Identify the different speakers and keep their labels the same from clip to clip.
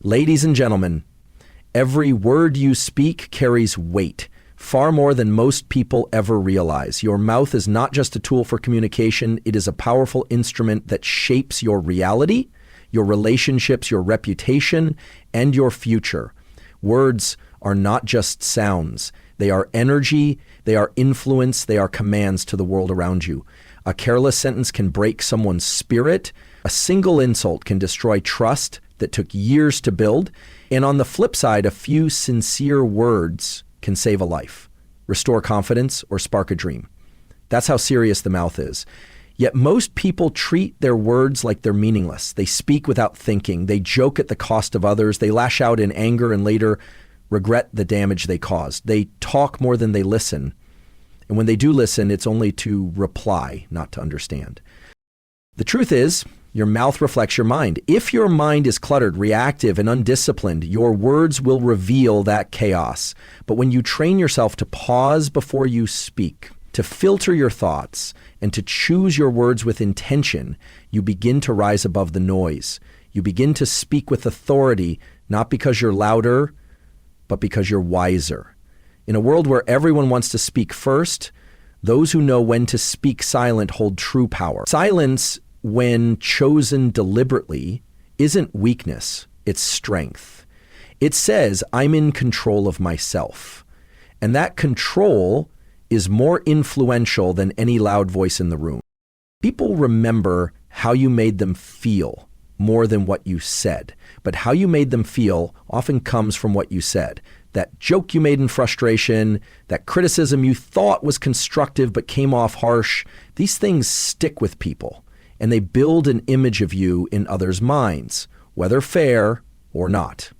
Speaker 1: Ladies and gentlemen, every word you speak carries weight, far more than most people ever realize. Your mouth is not just a tool for communication, it is a powerful instrument that shapes your reality, your relationships, your reputation, and your future. Words are not just sounds. They are energy, they are influence, they are commands to the world around you. A careless sentence can break someone's spirit. A single insult can destroy trust that took years to build. And on the flip side, a few sincere words can save a life, restore confidence, or spark a dream. That's how serious the mouth is. Yet most people treat their words like they're meaningless. They speak without thinking. They joke at the cost of others. They lash out in anger and later regret the damage they caused. They talk more than they listen. And when they do listen, it's only to reply, not to understand. The truth is, your mouth reflects your mind. If your mind is cluttered, reactive, and undisciplined, your words will reveal that chaos. But when you train yourself to pause before you speak, to filter your thoughts, and to choose your words with intention, you begin to rise above the noise. You begin to speak with authority, not because you're louder, but because you're wiser. In a world where everyone wants to speak first, those who know when to speak silent hold true power. Silence, when chosen deliberately, isn't weakness, it's strength. It says, I'm in control of myself. And that control is more influential than any loud voice in the room. People remember how you made them feel more than what you said. But how you made them feel often comes from what you said. That joke you made in frustration, that criticism you thought was constructive but came off harsh, these things stick with people. And they build an image of you in others' minds, whether fair or not.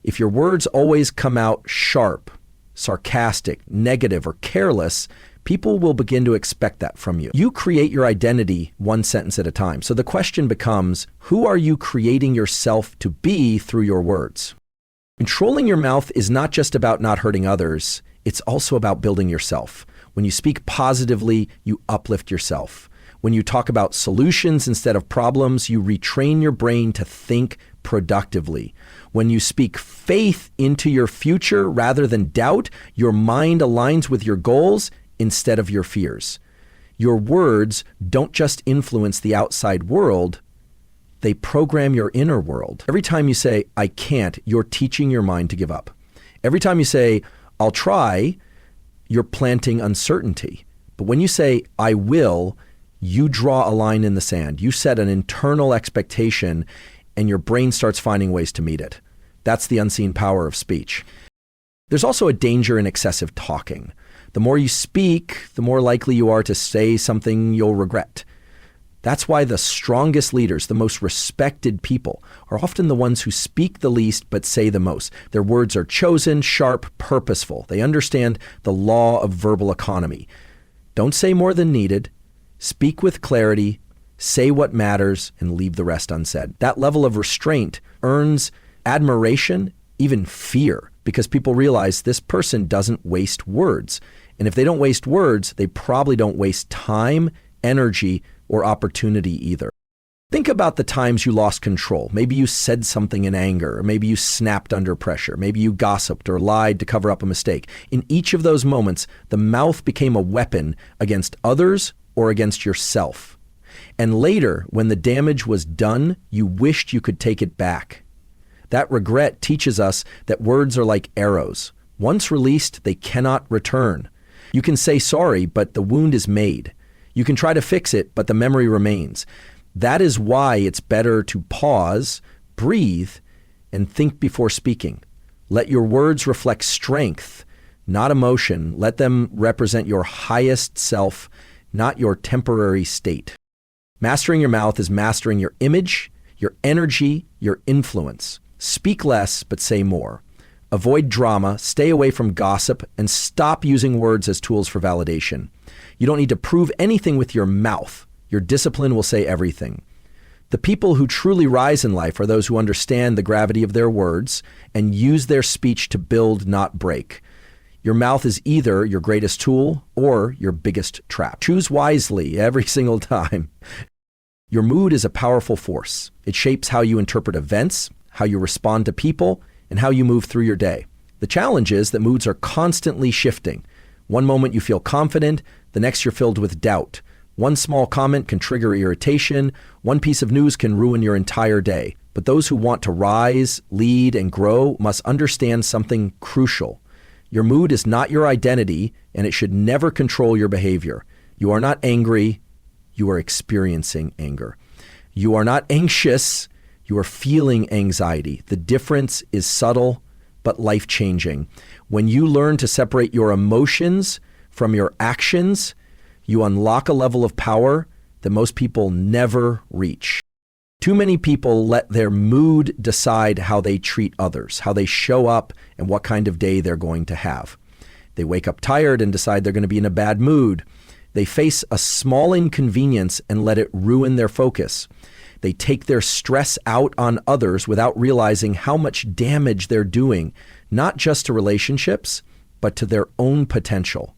Speaker 1: If your words always come out sharp, sarcastic, negative, or careless, people will begin to expect that from you. You create your identity one sentence at a time. So the question becomes, who are you creating yourself to be through your words? Controlling your mouth is not just about not hurting others, it's also about building yourself. When you speak positively, you uplift yourself. When you talk about solutions instead of problems, you retrain your brain to think productively. When you speak faith into your future rather than doubt, your mind aligns with your goals instead of your fears. Your words don't just influence the outside world, they program your inner world. Every time you say, I can't, you're teaching your mind to give up. Every time you say, I'll try, you're planting uncertainty. But when you say, I will, you draw a line in the sand. You set an internal expectation and your brain starts finding ways to meet it. That's the unseen power of speech. There's also a danger in excessive talking. The more you speak, the more likely you are to say something you'll regret. That's why the strongest leaders, the most respected people, are often the ones who speak the least but say the most. Their words are chosen, sharp, purposeful. They understand the law of verbal economy. Don't say more than needed. Speak with clarity, say what matters, and leave the rest unsaid. That level of restraint earns admiration, even fear, because people realize this person doesn't waste words. And if they don't waste words, they probably don't waste time, energy, or opportunity either. Think about the times you lost control. Maybe you said something in anger, or maybe you snapped under pressure. Maybe you gossiped or lied to cover up a mistake. In each of those moments, the mouth became a weapon against others or against yourself. And later, when the damage was done, you wished you could take it back. That regret teaches us that words are like arrows. Once released, they cannot return. You can say sorry, but the wound is made. You can try to fix it, but the memory remains. That is why it's better to pause, breathe, and think before speaking. Let your words reflect strength, not emotion. Let them represent your highest self, not your temporary state. Mastering your mouth is mastering your image, your energy, your influence. Speak less, but say more. Avoid drama, stay away from gossip, and stop using words as tools for validation. You don't need to prove anything with your mouth. Your discipline will say everything. The people who truly rise in life are those who understand the gravity of their words and use their speech to build, not break. Your mouth is either your greatest tool or your biggest trap. Choose wisely every single time. Your mood is a powerful force. It shapes how you interpret events, how you respond to people, and how you move through your day. The challenge is that moods are constantly shifting. One moment you feel confident, the next you're filled with doubt. One small comment can trigger irritation. One piece of news can ruin your entire day. But those who want to rise, lead, and grow must understand something crucial. Your mood is not your identity, and it should never control your behavior. You are not angry, you are experiencing anger. You are not anxious, you are feeling anxiety. The difference is subtle, but life-changing. When you learn to separate your emotions from your actions, you unlock a level of power that most people never reach. Too many people let their mood decide how they treat others, how they show up, and what kind of day they're going to have. They wake up tired and decide they're going to be in a bad mood. They face a small inconvenience and let it ruin their focus. They take their stress out on others without realizing how much damage they're doing, not just to relationships, but to their own potential.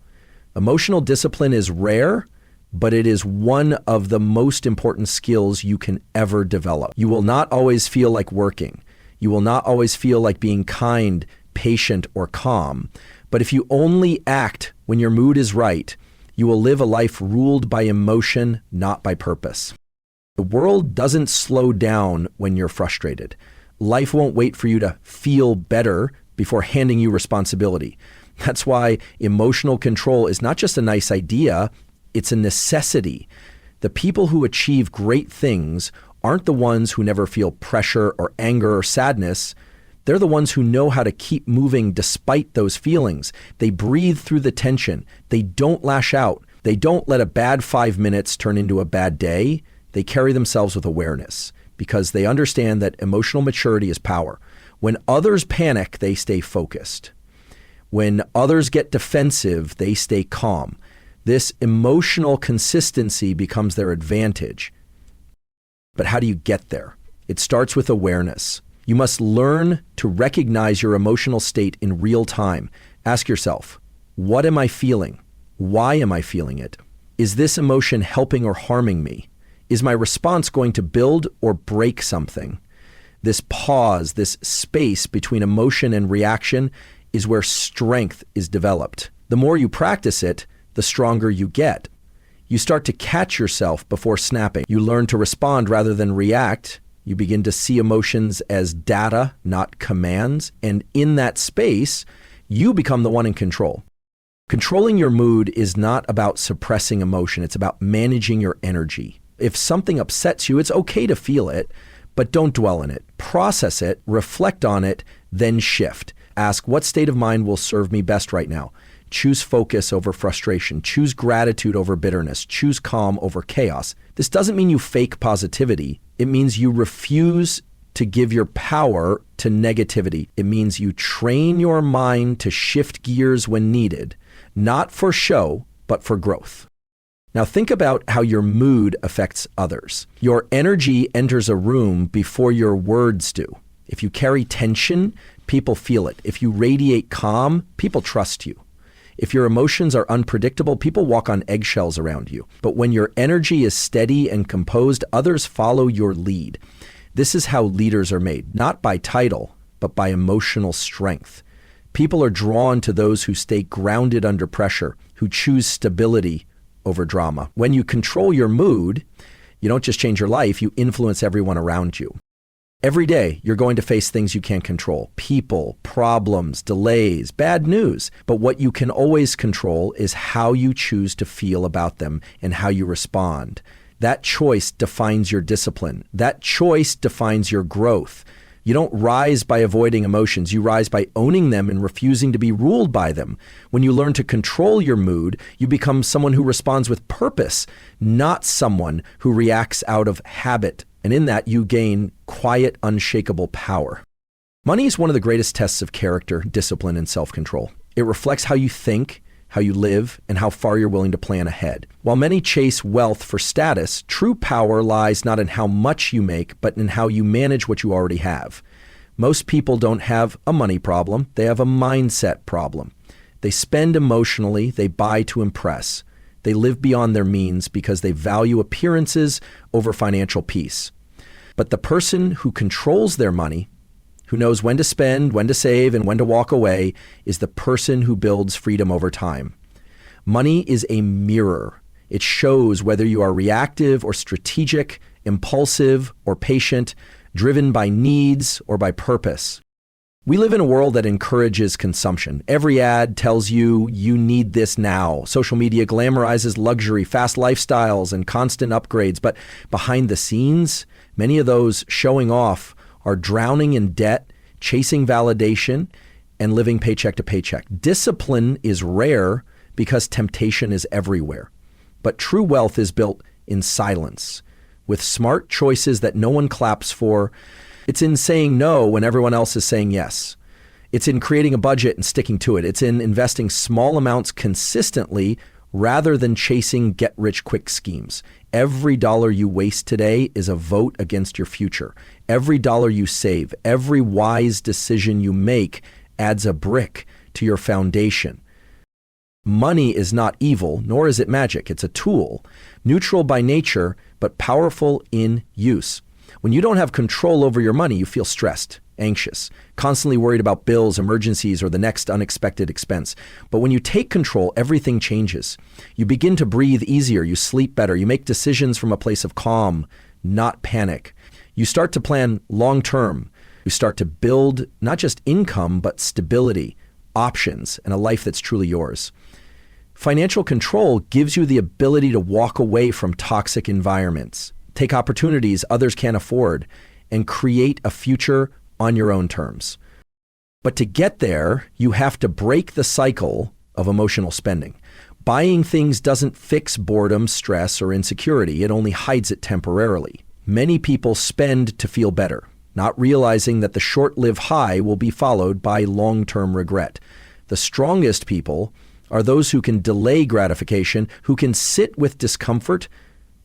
Speaker 1: Emotional discipline is rare, but it is one of the most important skills you can ever develop. You will not always feel like working. You will not always feel like being kind, patient, or calm. But if you only act when your mood is right, you will live a life ruled by emotion, not by purpose. The world doesn't slow down when you're frustrated. Life won't wait for you to feel better before handing you responsibility. That's why emotional control is not just a nice idea, it's a necessity. The people who achieve great things aren't the ones who never feel pressure or anger or sadness. They're the ones who know how to keep moving despite those feelings. They breathe through the tension. They don't lash out. They don't let a bad 5 minutes turn into a bad day. They carry themselves with awareness because they understand that emotional maturity is power. When others panic, they stay focused. When others get defensive, they stay calm. This emotional consistency becomes their advantage. But how do you get there? It starts with awareness. You must learn to recognize your emotional state in real time. Ask yourself, what am I feeling? Why am I feeling it? Is this emotion helping or harming me? Is my response going to build or break something? This pause, this space between emotion and reaction is where strength is developed. The more you practice it, the stronger you get. You start to catch yourself before snapping. You learn to respond rather than react. You begin to see emotions as data, not commands. And in that space, you become the one in control. Controlling your mood is not about suppressing emotion. It's about managing your energy. If something upsets you, it's okay to feel it, but don't dwell in it. Process it, reflect on it, then shift. Ask, what state of mind will serve me best right now? Choose focus over frustration. Choose gratitude over bitterness. Choose calm over chaos. This doesn't mean you fake positivity. It means you refuse to give your power to negativity. It means you train your mind to shift gears when needed, not for show, but for growth. Now think about how your mood affects others. Your energy enters a room before your words do. If you carry tension, people feel it. If you radiate calm, people trust you. If your emotions are unpredictable, people walk on eggshells around you. But when your energy is steady and composed, others follow your lead. This is how leaders are made, not by title, but by emotional strength. People are drawn to those who stay grounded under pressure, who choose stability over drama. When you control your mood, you don't just change your life, you influence everyone around you. Every day, you're going to face things you can't control. People, problems, delays, bad news. But what you can always control is how you choose to feel about them and how you respond. That choice defines your discipline. That choice defines your growth. You don't rise by avoiding emotions. You rise by owning them and refusing to be ruled by them. When you learn to control your mood, you become someone who responds with purpose, not someone who reacts out of habit. And in that, you gain quiet, unshakable power. Money is one of the greatest tests of character, discipline, and self-control. It reflects how you think, how you live, and how far you're willing to plan ahead. While many chase wealth for status, true power lies not in how much you make, but in how you manage what you already have. Most people don't have a money problem. They have a mindset problem. They spend emotionally. They buy to impress. They live beyond their means because they value appearances over financial peace. But the person who controls their money who knows when to spend, when to save, and when to walk away, is the person who builds freedom over time. Money is a mirror. It shows whether you are reactive or strategic, impulsive or patient, driven by needs or by purpose. We live in a world that encourages consumption. Every ad tells you you need this now. Social media glamorizes luxury, fast lifestyles, and constant upgrades. But behind the scenes, many of those showing off are drowning in debt, chasing validation, and living paycheck to paycheck. Discipline is rare because temptation is everywhere. But true wealth is built in silence, with smart choices that no one claps for. It's in saying no when everyone else is saying yes. It's in creating a budget and sticking to it. It's in investing small amounts consistently rather than chasing get-rich-quick schemes. Every dollar you waste today is a vote against your future. Every dollar you save, every wise decision you make adds a brick to your foundation. Money is not evil, nor is it magic. It's a tool, neutral by nature, but powerful in use. When you don't have control over your money, you feel stressed, anxious, constantly worried about bills, emergencies, or the next unexpected expense. But when you take control, everything changes. You begin to breathe easier, you sleep better, you make decisions from a place of calm, not panic. You start to plan long-term. You start to build not just income, but stability, options, and a life that's truly yours. Financial control gives you the ability to walk away from toxic environments, take opportunities others can't afford, and create a future on your own terms. But to get there, you have to break the cycle of emotional spending. Buying things doesn't fix boredom, stress, or insecurity. It only hides it temporarily. Many people spend to feel better, not realizing that the short-lived high will be followed by long-term regret. The strongest people are those who can delay gratification, who can sit with discomfort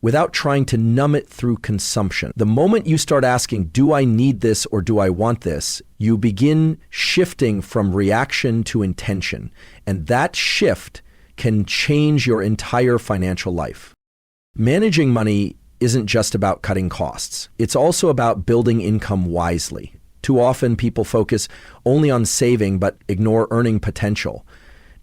Speaker 1: without trying to numb it through consumption. The moment you start asking, do I need this or do I want this, you begin shifting from reaction to intention. And that shift can change your entire financial life. Managing money isn't just about cutting costs. It's also about building income wisely. Too often people focus only on saving but ignore earning potential.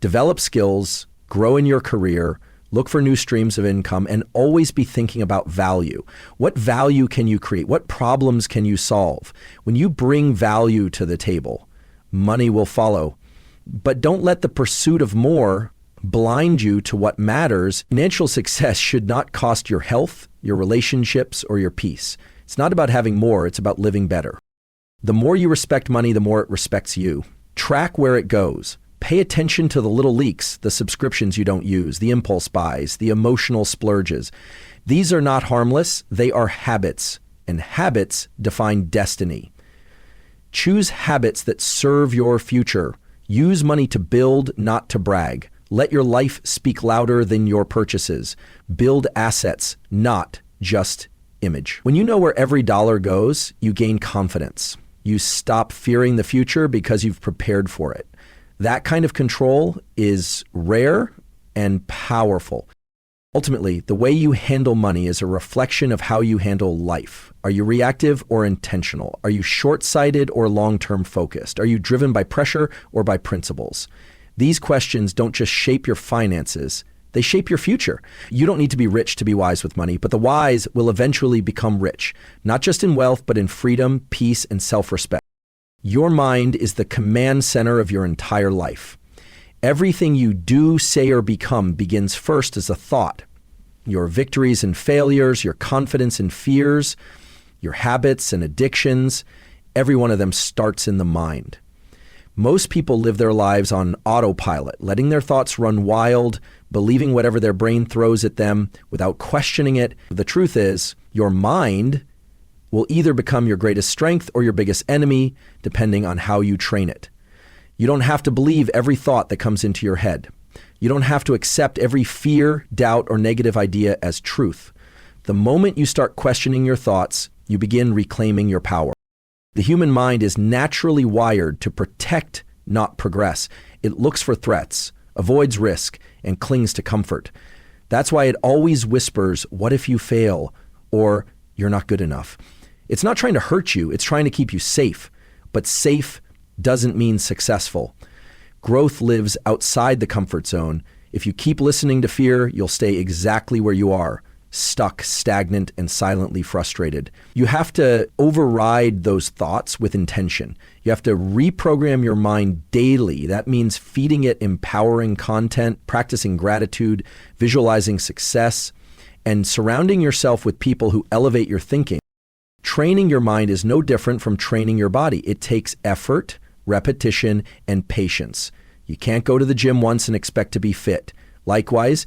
Speaker 1: Develop skills, grow in your career, look for new streams of income, and always be thinking about value. What value can you create? What problems can you solve? When you bring value to the table, money will follow. But don't let the pursuit of more blind you to what matters. Financial success should not cost your health, your relationships, or your peace. It's not about having more, it's about living better. The more you respect money, the more it respects you. Track where it goes. Pay attention to the little leaks, the subscriptions you don't use, the impulse buys, the emotional splurges. These are not harmless, they are habits, and habits define destiny. Choose habits that serve your future. Use money to build, not to brag. Let your life speak louder than your purchases. Build assets, not just image. When you know where every dollar goes, you gain confidence. You stop fearing the future because you've prepared for it. That kind of control is rare and powerful. Ultimately, the way you handle money is a reflection of how you handle life. Are you reactive or intentional? Are you short-sighted or long-term focused? Are you driven by pressure or by principles? These questions don't just shape your finances, they shape your future. You don't need to be rich to be wise with money, but the wise will eventually become rich, not just in wealth, but in freedom, peace, and self-respect. Your mind is the command center of your entire life. Everything you do, say, or become begins first as a thought. Your victories and failures, your confidence and fears, your habits and addictions, every one of them starts in the mind. Most people live their lives on autopilot, letting their thoughts run wild, believing whatever their brain throws at them without questioning it. The truth is, your mind will either become your greatest strength or your biggest enemy, depending on how you train it. You don't have to believe every thought that comes into your head. You don't have to accept every fear, doubt, or negative idea as truth. The moment you start questioning your thoughts, you begin reclaiming your power. The human mind is naturally wired to protect, not progress. It looks for threats, avoids risk, and clings to comfort. That's why it always whispers, "What if you fail?" or "You're not good enough." It's not trying to hurt you, it's trying to keep you safe. but safe doesn't mean successful. Growth lives outside the comfort zone. If you keep listening to fear, you'll stay exactly where you are, stuck, stagnant, and silently frustrated. You have to override those thoughts with intention. You have to reprogram your mind daily. That means feeding it empowering content, practicing gratitude, visualizing success, and surrounding yourself with people who elevate your thinking. Training your mind is no different from training your body. It takes effort, repetition, and patience. You can't go to the gym once and expect to be fit. Likewise,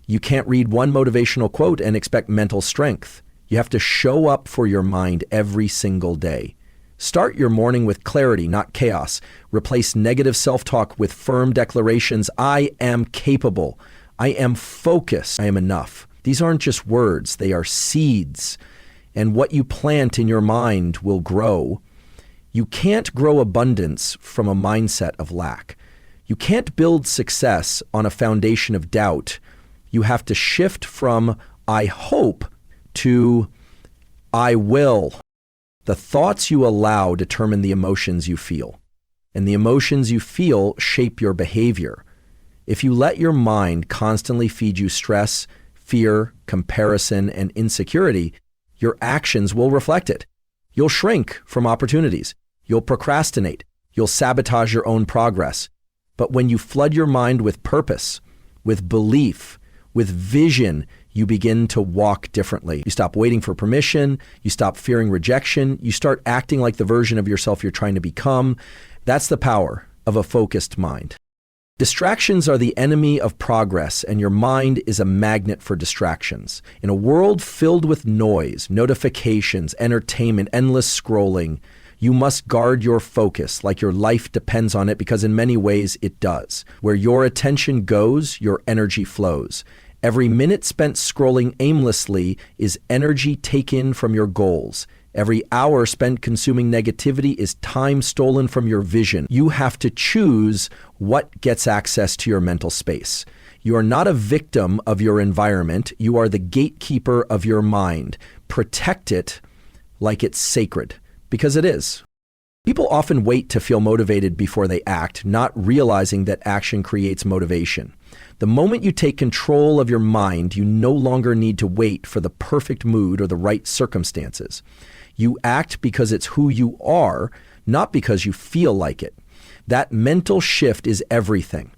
Speaker 1: you can't read one motivational quote and expect mental strength. You have to show up for your mind every single day. Start your morning with clarity, not chaos. Replace negative self-talk with firm declarations. I am capable. I am focused. I am enough. These aren't just words. They are seeds. And what you plant in your mind will grow. You can't grow abundance from a mindset of lack. You can't build success on a foundation of doubt. You have to shift from I hope to I will. The thoughts you allow determine the emotions you feel, and the emotions you feel shape your behavior. If you let your mind constantly feed you stress, fear, comparison, and insecurity, your actions will reflect it. You'll shrink from opportunities. You'll procrastinate. You'll sabotage your own progress. But when you flood your mind with purpose, with belief, with vision, you begin to walk differently. You stop waiting for permission. You stop fearing rejection. You start acting like the version of yourself you're trying to become. That's the power of a focused mind. Distractions are the enemy of progress, and your mind is a magnet for distractions. In a world filled with noise, notifications, entertainment, endless scrolling, you must guard your focus like your life depends on it, because in many ways it does. Where your attention goes, your energy flows. Every minute spent scrolling aimlessly is energy taken from your goals. Every hour spent consuming negativity is time stolen from your vision. You have to choose what gets access to your mental space. You are not a victim of your environment. You are the gatekeeper of your mind. Protect it like it's sacred, because it is. People often wait to feel motivated before they act, not realizing that action creates motivation. The moment you take control of your mind, you no longer need to wait for the perfect mood or the right circumstances. You act because it's who you are, not because you feel like it. That mental shift is everything.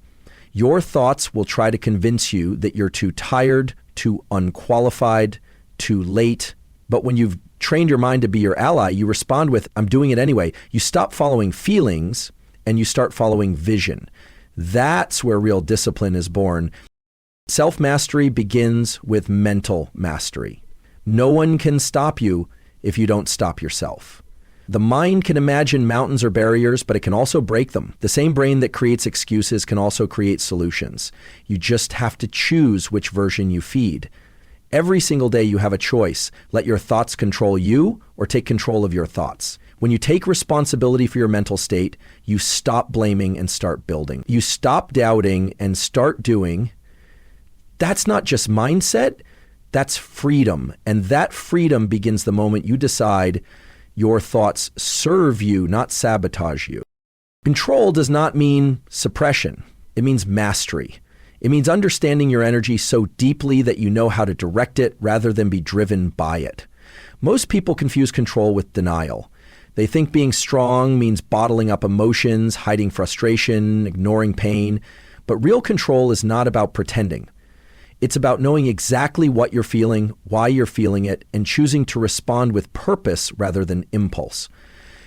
Speaker 1: Your thoughts will try to convince you that you're too tired, too unqualified, too late. But when you've trained your mind to be your ally, you respond with, I'm doing it anyway. You stop following feelings and you start following vision. That's where real discipline is born. Self-mastery begins with mental mastery. No one can stop you if you don't stop yourself. The mind can imagine mountains or barriers, but it can also break them. The same brain that creates excuses can also create solutions. You just have to choose which version you feed. Every single day you have a choice. Let your thoughts control you or take control of your thoughts. When you take responsibility for your mental state, you stop blaming and start building. You stop doubting and start doing. That's not just mindset, that's freedom. And that freedom begins the moment you decide your thoughts serve you, not sabotage you. Control does not mean suppression. It means mastery. It means understanding your energy so deeply that you know how to direct it rather than be driven by it. Most people confuse control with denial. They think being strong means bottling up emotions, hiding frustration, ignoring pain. But real control is not about pretending. It's about knowing exactly what you're feeling, why you're feeling it, and choosing to respond with purpose rather than impulse.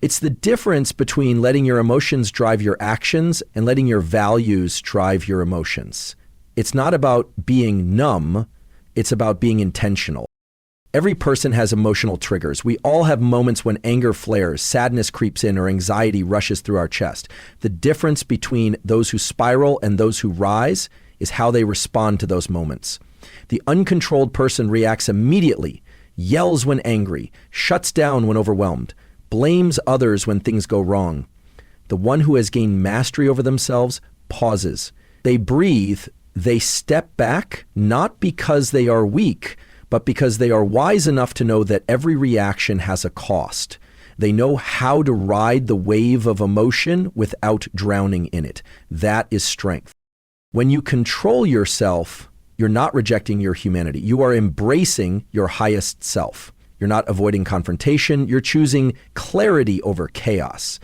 Speaker 1: It's the difference between letting your emotions drive your actions and letting your values drive your emotions. It's not about being numb, it's about being intentional. Every person has emotional triggers. We all have moments when anger flares, sadness creeps in, or anxiety rushes through our chest. The difference between those who spiral and those who rise is how they respond to those moments. The uncontrolled person reacts immediately, yells when angry, shuts down when overwhelmed, blames others when things go wrong. The one who has gained mastery over themselves pauses. They breathe, they step back, not because they are weak, but because they are wise enough to know that every reaction has a cost. They know how to ride the wave of emotion without drowning in it. That is strength. When you control yourself, you're not rejecting your humanity. You are embracing your highest self. You're not avoiding confrontation. You're choosing clarity over chaos.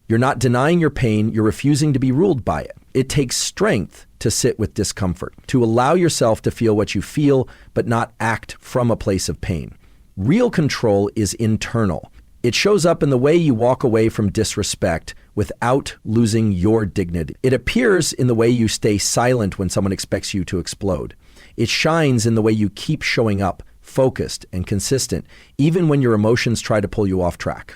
Speaker 1: You're not denying your pain. You're refusing to be ruled by it. It takes strength to sit with discomfort, to allow yourself to feel what you feel, but not act from a place of pain. Real control is internal. It shows up in the way you walk away from disrespect without losing your dignity. It appears in the way you stay silent when someone expects you to explode. It shines in the way you keep showing up, focused and consistent, even when your emotions try to pull you off track.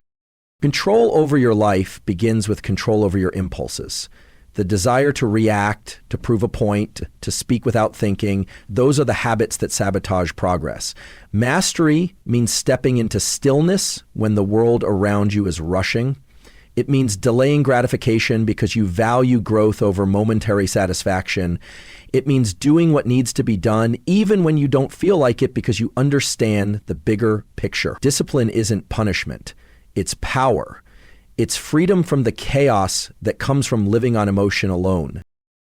Speaker 1: Control over your life begins with control over your impulses. The desire to react, to prove a point, to speak without thinking, those are the habits that sabotage progress. Mastery means stepping into stillness when the world around you is rushing. It means delaying gratification because you value growth over momentary satisfaction. It means doing what needs to be done even when you don't feel like it because you understand the bigger picture. Discipline isn't punishment, it's power. It's freedom from the chaos that comes from living on emotion alone.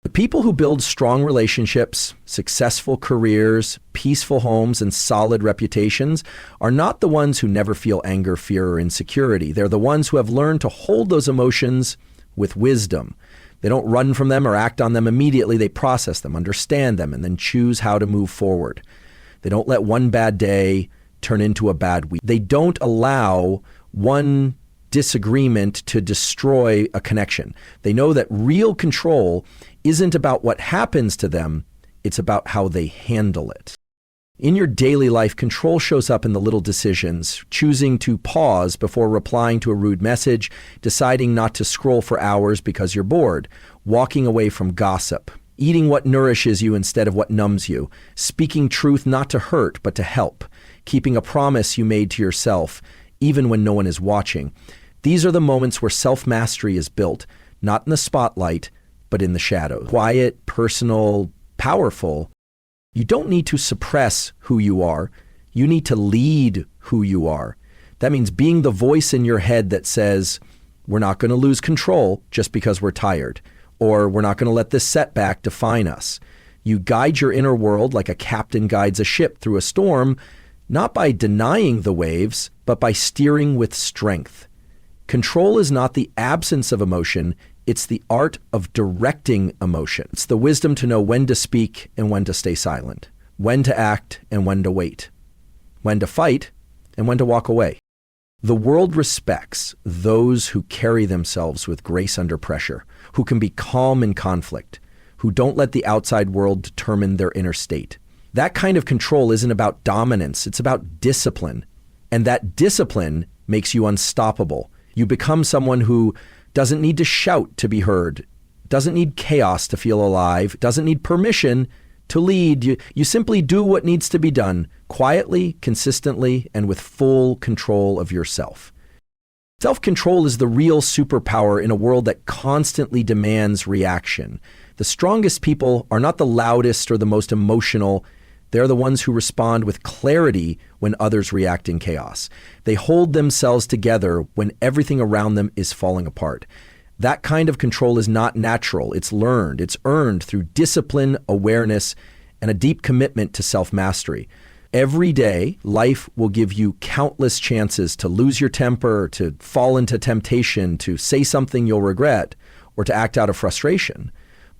Speaker 1: The people who build strong relationships, successful careers, peaceful homes, and solid reputations are not the ones who never feel anger, fear, or insecurity. They're the ones who have learned to hold those emotions with wisdom. They don't run from them or act on them immediately. They process them, understand them, and then choose how to move forward. They don't let one bad day turn into a bad week. They don't allow one disagreement to destroy a connection. They know that real control isn't about what happens to them, it's about how they handle it. In your daily life, control shows up in the little decisions, choosing to pause before replying to a rude message, deciding not to scroll for hours because you're bored, walking away from gossip, eating what nourishes you instead of what numbs you, speaking truth not to hurt but to help, keeping a promise you made to yourself, even when no one is watching. These are the moments where self-mastery is built, not in the spotlight, but in the shadows. Quiet, personal, powerful. You don't need to suppress who you are. You need to lead who you are. That means being the voice in your head that says, we're not going to lose control just because we're tired, or we're not going to let this setback define us. You guide your inner world like a captain guides a ship through a storm, not by denying the waves, but by steering with strength. Control is not the absence of emotion, it's the art of directing emotion. It's the wisdom to know when to speak and when to stay silent, when to act and when to wait, when to fight and when to walk away. The world respects those who carry themselves with grace under pressure, who can be calm in conflict, who don't let the outside world determine their inner state. That kind of control isn't about dominance, it's about discipline. And that discipline makes you unstoppable. You become someone who doesn't need to shout to be heard, doesn't need chaos to feel alive, doesn't need permission to lead. You simply do what needs to be done, quietly, consistently, and with full control of yourself. Self-control is the real superpower in a world that constantly demands reaction. The strongest people are not the loudest or the most emotional. They're the ones who respond with clarity when others react in chaos. They hold themselves together when everything around them is falling apart. That kind of control is not natural. It's learned. It's earned through discipline, awareness, and a deep commitment to self-mastery. Every day, life will give you countless chances to lose your temper, to fall into temptation, to say something you'll regret, or to act out of frustration.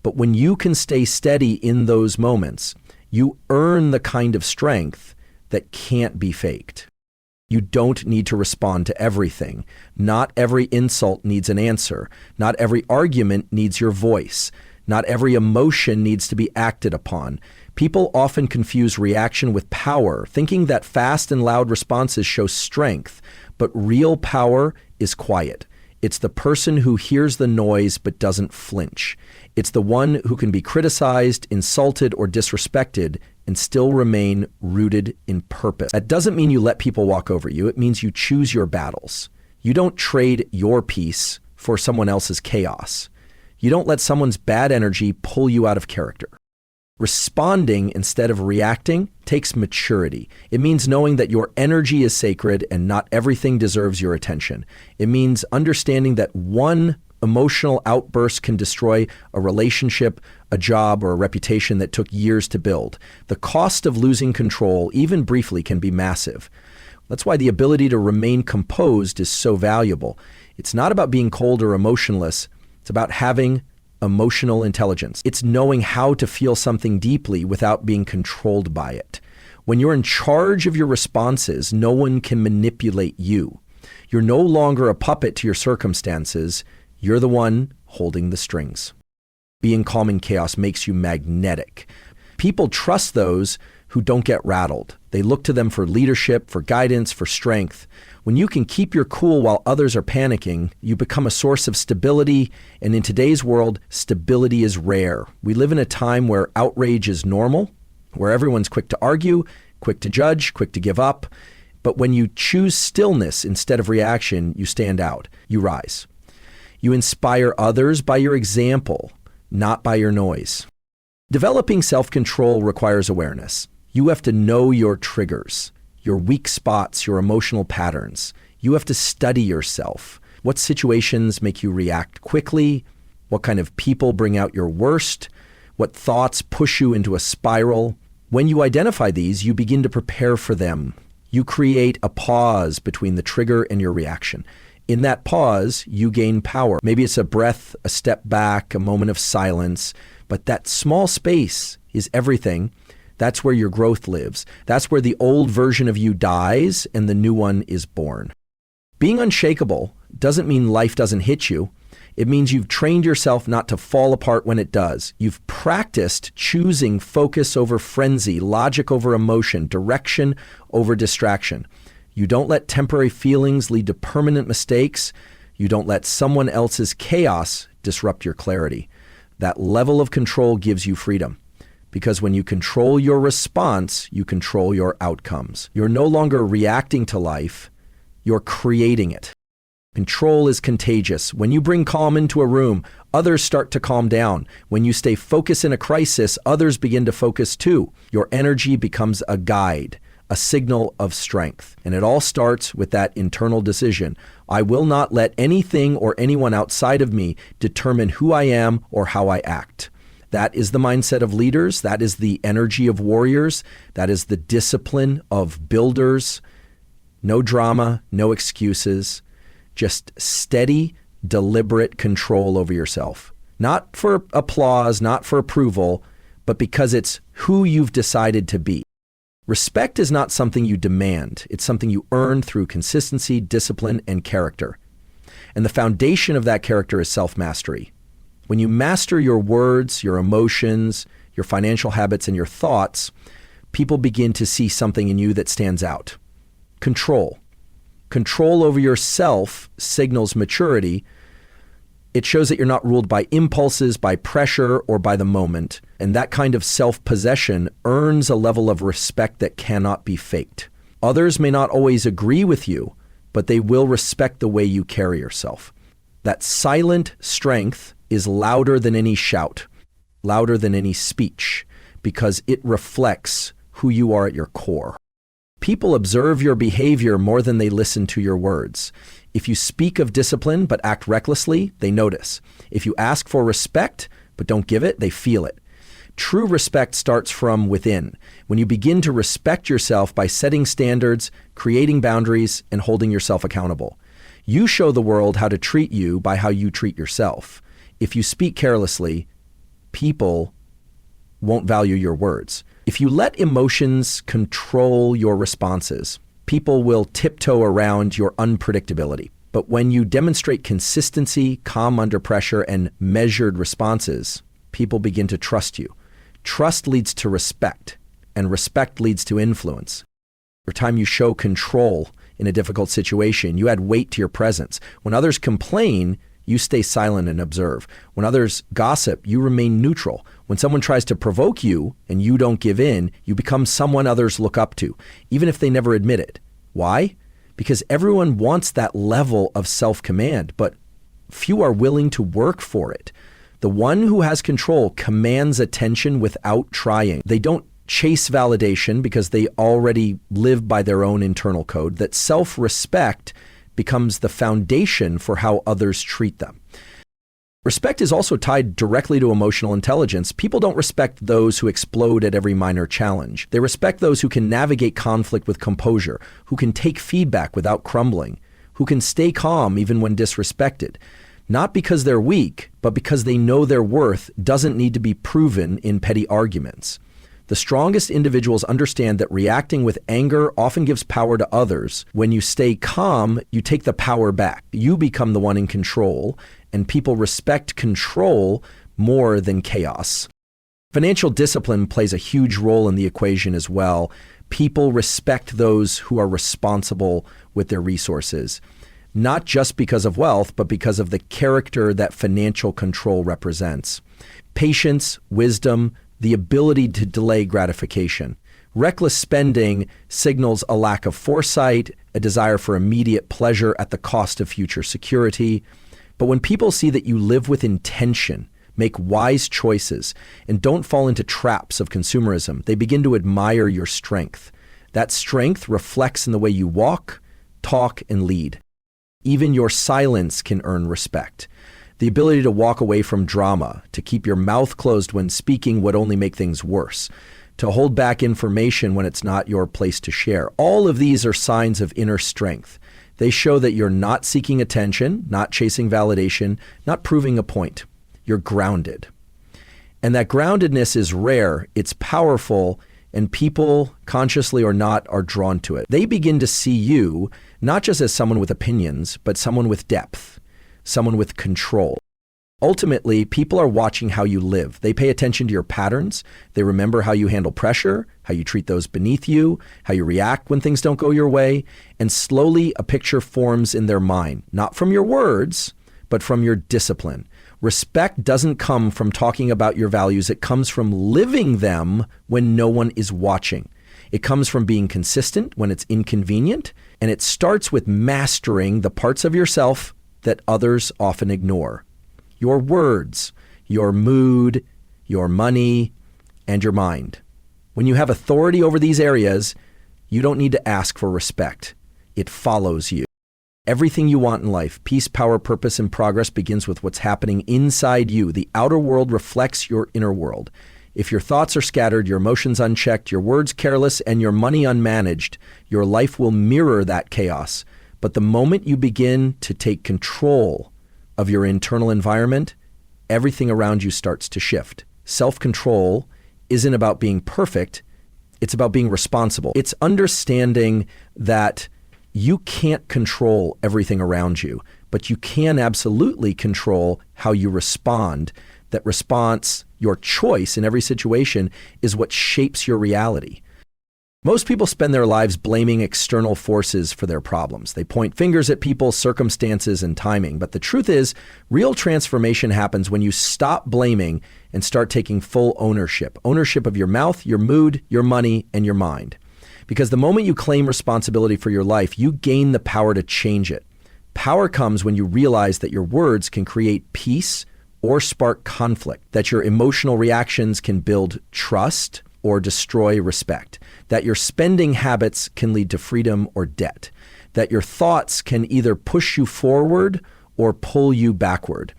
Speaker 1: But when you can stay steady in those moments, you earn the kind of strength that can't be faked. You don't need to respond to everything. Not every insult needs an answer. Not every argument needs your voice. Not every emotion needs to be acted upon. People often confuse reaction with power, thinking that fast and loud responses show strength, but real power is quiet. It's the person who hears the noise but doesn't flinch. It's the one who can be criticized, insulted, or disrespected and still remain rooted in purpose. That doesn't mean you let people walk over you. It means you choose your battles. You don't trade your peace for someone else's chaos. You don't let someone's bad energy pull you out of character. Responding instead of reacting takes maturity. It means knowing that your energy is sacred and not everything deserves your attention. It means understanding that one emotional outburst can destroy a relationship, a job, or a reputation that took years to build. The cost of losing control, even briefly, can be massive. That's why the ability to remain composed is so valuable. It's not about being cold or emotionless. It's about having emotional intelligence. It's knowing how to feel something deeply without being controlled by it. When you're in charge of your responses, no one can manipulate you. You're no longer a puppet to your circumstances. You're the one holding the strings. Being calm in chaos makes you magnetic. People trust those who don't get rattled. They look to them for leadership, for guidance, for strength. When you can keep your cool while others are panicking, you become a source of stability, and in today's world, stability is rare. We live in a time where outrage is normal, where everyone's quick to argue, quick to judge, quick to give up. But when you choose stillness instead of reaction, you stand out, you rise. You inspire others by your example, not by your noise. Developing self-control requires awareness. You have to know your triggers, your weak spots, your emotional patterns. You have to study yourself. What situations make you react quickly? What kind of people bring out your worst? What thoughts push you into a spiral? When you identify these, you begin to prepare for them. You create a pause between the trigger and your reaction. In that pause, you gain power. Maybe it's a breath, a step back, a moment of silence, but that small space is everything. That's where your growth lives. That's where the old version of you dies and the new one is born. Being unshakable doesn't mean life doesn't hit you. It means you've trained yourself not to fall apart when it does. You've practiced choosing focus over frenzy, logic over emotion, direction over distraction. You don't let temporary feelings lead to permanent mistakes. You don't let someone else's chaos disrupt your clarity. That level of control gives you freedom. Because when you control your response, you control your outcomes. You're no longer reacting to life, you're creating it. Control is contagious. When you bring calm into a room, others start to calm down. When you stay focused in a crisis, others begin to focus too. Your energy becomes a guide, a signal of strength. And it all starts with that internal decision. I will not let anything or anyone outside of me determine who I am or how I act. That is the mindset of leaders. That is the energy of warriors. That is the discipline of builders. No drama, no excuses, just steady, deliberate control over yourself. Not for applause, not for approval, but because it's who you've decided to be. Respect is not something you demand. It's something you earn through consistency, discipline, and character. And the foundation of that character is self-mastery. When you master your words, your emotions, your financial habits, and your thoughts, people begin to see something in you that stands out. Control. Control over yourself signals maturity. It shows that you're not ruled by impulses, by pressure, or by the moment. And that kind of self-possession earns a level of respect that cannot be faked. Others may not always agree with you, but they will respect the way you carry yourself. That silent strength is louder than any shout, louder than any speech, because it reflects who you are at your core. People observe your behavior more than they listen to your words. If you speak of discipline but act recklessly, they notice. If you ask for respect but don't give it, they feel it. True respect starts from within. When you begin to respect yourself by setting standards, creating boundaries, and holding yourself accountable. You show the world how to treat you by how you treat yourself. If you speak carelessly, people won't value your words. If you let emotions control your responses, people will tiptoe around your unpredictability. But when you demonstrate consistency, calm under pressure, and measured responses, people begin to trust you. Trust leads to respect, and respect leads to influence. Every time you show control in a difficult situation, you add weight to your presence. When others complain, you stay silent and observe. When others gossip, you remain neutral. When someone tries to provoke you and you don't give in, you become someone others look up to, even if they never admit it. Why? Because everyone wants that level of self-command, but few are willing to work for it. The one who has control commands attention without trying. They don't chase validation because they already live by their own internal code. That self-respect becomes the foundation for how others treat them. Respect is also tied directly to emotional intelligence. People don't respect those who explode at every minor challenge. They respect those who can navigate conflict with composure, who can take feedback without crumbling, who can stay calm even when disrespected. Not because they're weak, but because they know their worth doesn't need to be proven in petty arguments. The strongest individuals understand that reacting with anger often gives power to others. When you stay calm, you take the power back. You become the one in control, and people respect control more than chaos. Financial discipline plays a huge role in the equation as well. People respect those who are responsible with their resources, not just because of wealth, but because of the character that financial control represents. Patience, wisdom, the ability to delay gratification. Reckless spending signals a lack of foresight, a desire for immediate pleasure at the cost of future security. But when people see that you live with intention, make wise choices, and don't fall into traps of consumerism, they begin to admire your strength. That strength reflects in the way you walk, talk, and lead. Even your silence can earn respect. The ability to walk away from drama, to keep your mouth closed when speaking would only make things worse, to hold back information when it's not your place to share. All of these are signs of inner strength. They show that you're not seeking attention, not chasing validation, not proving a point. You're grounded. And that groundedness is rare, it's powerful, and people, consciously or not, are drawn to it. They begin to see you not just as someone with opinions, but someone with depth, someone with control. Ultimately, people are watching how you live. They pay attention to your patterns. They remember how you handle pressure, how you treat those beneath you, how you react when things don't go your way. And slowly a picture forms in their mind, not from your words, but from your discipline. Respect doesn't come from talking about your values. It comes from living them when no one is watching. It comes from being consistent when it's inconvenient. And it starts with mastering the parts of yourself that others often ignore. Your words, your mood, your money, and your mind. When you have authority over these areas, you don't need to ask for respect. It follows you. Everything you want in life, peace, power, purpose, and progress begins with what's happening inside you. The outer world reflects your inner world. If your thoughts are scattered, your emotions unchecked, your words careless, and your money unmanaged, your life will mirror that chaos. But the moment you begin to take control of your internal environment, everything around you starts to shift. Self-control isn't about being perfect. It's about being responsible. It's understanding that you can't control everything around you, but you can absolutely control how you respond. That response, your choice in every situation, is what shapes your reality. Most people spend their lives blaming external forces for their problems. They point fingers at people, circumstances, and timing. But the truth is, real transformation happens when you stop blaming and start taking full ownership. Ownership of your mouth, your mood, your money, and your mind. Because the moment you claim responsibility for your life, you gain the power to change it. Power comes when you realize that your words can create peace or spark conflict, that your emotional reactions can build trust or destroy respect, that your spending habits can lead to freedom or debt, that your thoughts can either push you forward or pull you backward.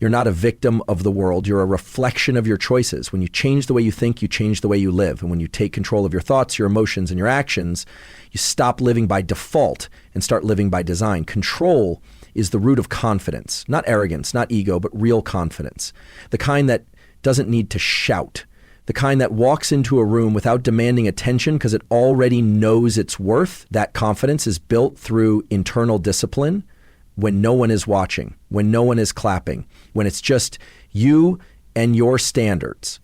Speaker 1: You're not a victim of the world. You're a reflection of your choices. When you change the way you think, you change the way you live. And when you take control of your thoughts, your emotions, and your actions, you stop living by default and start living by design. Control is the root of confidence, not arrogance, not ego, but real confidence. The kind that doesn't need to shout. The kind that walks into a room without demanding attention because it already knows its worth. That confidence is built through internal discipline when no one is watching, when no one is clapping, when it's just you and your standards.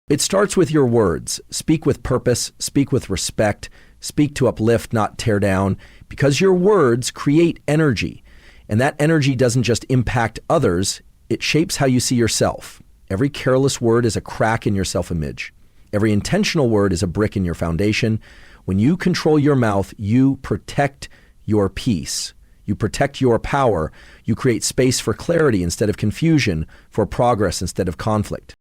Speaker 1: It starts with your words. Speak with purpose, speak with respect, speak to uplift, not tear down, because your words create energy. And that energy doesn't just impact others, it shapes how you see yourself. Every careless word is a crack in your self-image. Every intentional word is a brick in your foundation. When you control your mouth, you protect your peace, You protect your power. You create space for clarity instead of confusion, for progress instead of conflict.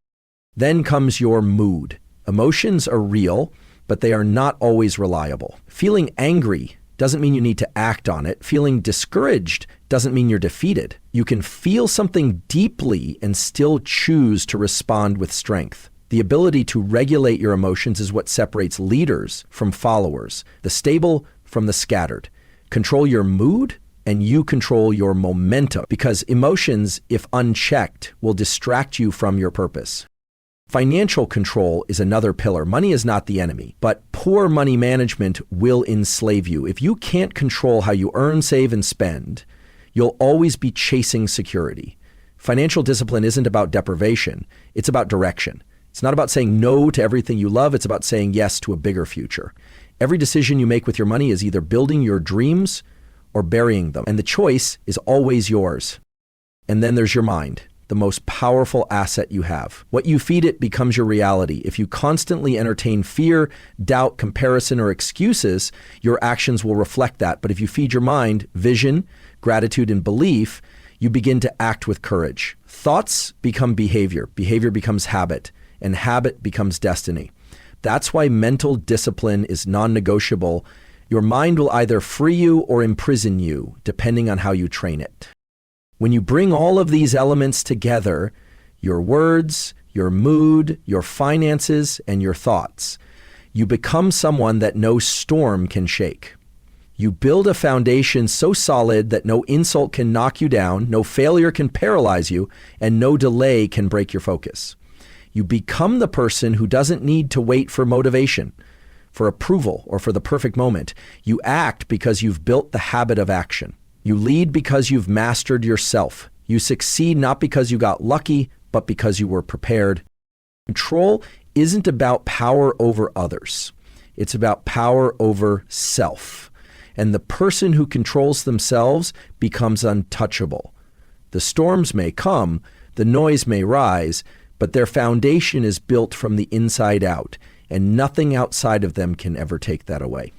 Speaker 1: Then comes your mood. Emotions are real, but they are not always reliable. Feeling angry doesn't mean you need to act on it. Feeling discouraged doesn't mean you're defeated. You can feel something deeply and still choose to respond with strength. The ability to regulate your emotions is what separates leaders from followers, the stable from the scattered. Control your mood, and you control your momentum, because emotions, if unchecked, will distract you from your purpose. Financial control is another pillar. Money is not the enemy, but poor money management will enslave you. If you can't control how you earn, save, and spend, you'll always be chasing security. Financial discipline isn't about deprivation. It's about direction. It's not about saying no to everything you love. It's about saying yes to a bigger future. Every decision you make with your money is either building your dreams or burying them. And the choice is always yours. And then there's your mind, the most powerful asset you have. What you feed it becomes your reality. If you constantly entertain fear, doubt, comparison, or excuses, your actions will reflect that. But if you feed your mind vision, gratitude, and belief, you begin to act with courage. Thoughts become behavior. Behavior becomes habit, and habit becomes destiny. That's why mental discipline is non-negotiable. Your mind will either free you or imprison you, depending on how you train it. When you bring all of these elements together, your words, your mood, your finances, and your thoughts, you become someone that no storm can shake. You build a foundation so solid that no insult can knock you down, no failure can paralyze you, and no delay can break your focus. You become the person who doesn't need to wait for motivation, for approval, or for the perfect moment. You act because you've built the habit of action. You lead because you've mastered yourself. You succeed not because you got lucky, but because you were prepared. Control isn't about power over others. It's about power over self. And the person who controls themselves becomes untouchable. The storms may come, the noise may rise, but their foundation is built from the inside out, and nothing outside of them can ever take that away.